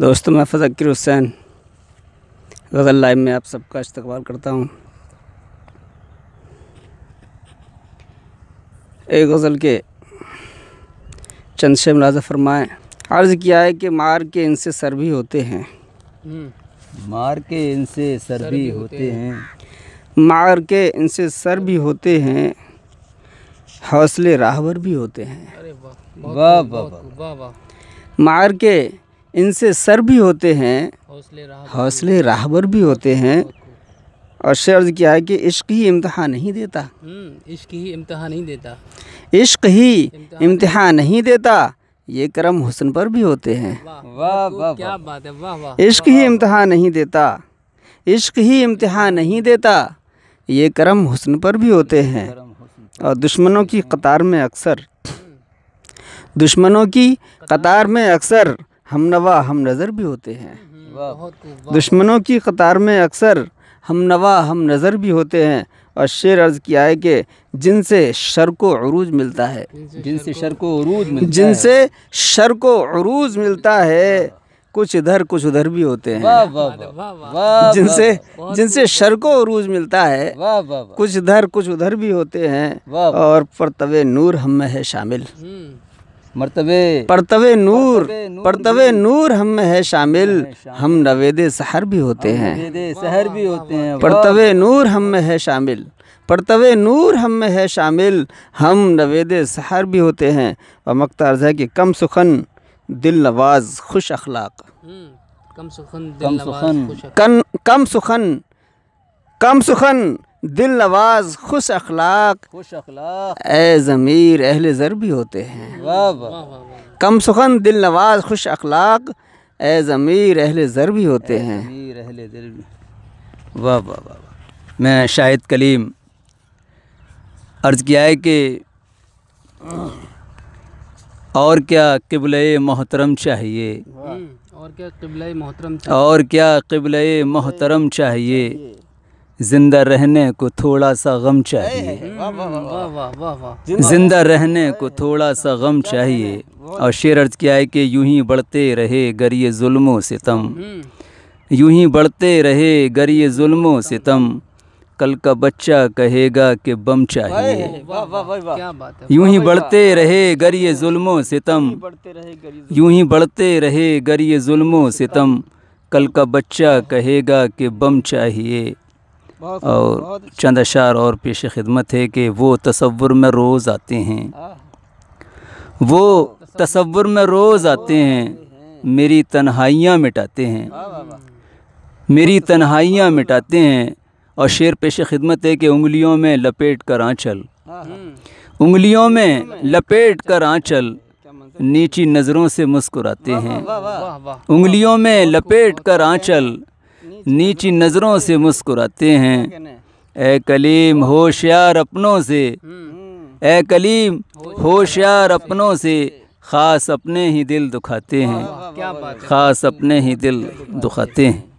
دوستوں میں ذاکر حسین غزل لائیو میں آپ سب کا استقبال کرتا ہوں۔ ایک غزل کے چند شے ملاحظہ فرمائیں۔ عرض کیا ہے کہ مار کے ان سے سر بھی ہوتے ہیں، مار کے ان سے سر بھی ہوتے ہیں، مار کے ان سے سر بھی ہوتے ہیں، حوصلے راہبر بھی ہوتے ہیں۔ واہ واہ واہ، مار کے ان سے سر بھی ہوتے ہیں، حوصلے راہبر بھی ہوتے ہیں۔ اور عرض کیا ہے کہ عشق ہی امتحان نہیں دیتا، عشق ہی امتحان نہیں دیتا، عشق ہی امتحان نہیں دیتا، یہ کرم حسن پر بھی ہوتے ہیں۔ واہ واہ، کیا بات ہے، واہ واہ۔ عشق ہی امتحان نہیں دیتا، عشق ہی امتحان نہیں دیتا، یہ کرم حسن پر بھی ہوتے ہیں۔ اور دشمنوں کی قطار میں اکثر، دشمنوں کی قطار میں اکثر ہم نوا ہم نظر بھی ہوتے ہیں۔ دشمنوں کی قطار میں اکثر ہم نوا ہم نظر بھی ہوتے ہیں۔ اور شعر عرض کیا ہے کہ جن سے شر کو عروج ملتا ہے، جن سے شر کو عروج ملتا ہے، جن سے شر کو عروج ملتا ہے، کچھ ادھر کچھ ادھر بھی ہوتے ہیں۔ واہ واہ واہ، جن سے شر کو عروج ملتا ہے، واہ واہ واہ، کچھ ادھر کچھ ادھر بھی ہوتے ہیں۔ اور پرتو نور ہم میں ہے شامل، پرتو نور ہم میں ہے شامل، ہم نوید سحر بھی ہوتے ہیں۔ سحر بھی ہوتے ہیں، پرتو نور ہم میں ہے شامل، پرتو نور ہم میں ہے شامل، ہم نوید سحر بھی ہوتے ہیں۔ اور مقطع عرض ہے کہ کم سخن دل نواز خوش اخلاق، کم سخن کم سخن دل نواز خوش اخلاق، خوش اخلاق، اے ضمیر اہل زر بھی ہوتے ہیں۔ واہ واہ، کم سخن دل نواز خوش اخلاق، اے ضمیر اہل زر بھی ہوتے ہیں۔ امیر اہل دل، واہ واہ واہ۔ میں شاہد کلیم عرض کیا ہے کہ اور کیا قبلہ محترم چاہیے، اور کیا قبلہ محترم چاہیے، اور کیا قبلہ محترم چاہیے، زندہ رہنے کو تھوڑا سا غم چاہیے، واہ واہ واہ واہ، زندہ رہنے کو تھوڑا سا غم چاہیے۔ اور شعر عرض کیا ہے کہ یوں ہی بڑھتے رہے گر یہ ظلم و ستم، یوں ہی بڑھتے رہے گر یہ ظلم و ستم، کل کا بچہ کہے گا کہ بم چاہیے۔ کیا بات ہے، یوں ہی بڑھتے رہے گر یہ ظلم و ستم، یوں ہی بڑھتے رہے گر یہ ظلم و ستم، کل کا بچہ کہے گا کہ بم چاہیے۔ اور چند اشعار اور پیش خدمت ہے کہ وہ تصور میں روز آتے ہیں، وہ تصور میں روز آتے ہیں، میری تنہائیاں مٹاتے ہیں، میری تنہائیاں مٹاتے ہیں۔ اور شعر پیش خدمت ہے کہ انگلیوں میں لپیٹ کر آنچل، انگلیوں میں لپیٹ کر آنچل، نیچی نظروں سے مسکراتے ہیں، انگلیوں میں لپیٹ کر آنچل، نیچی نظروں سے مسکراتے ہیں۔ اے کلیم ہوشیار اپنوں سے، اے کلیم ہوشیار اپنوں سے، خاص اپنے ہی دل دکھاتے ہیں، خاص اپنے ہی دل دکھاتے ہیں۔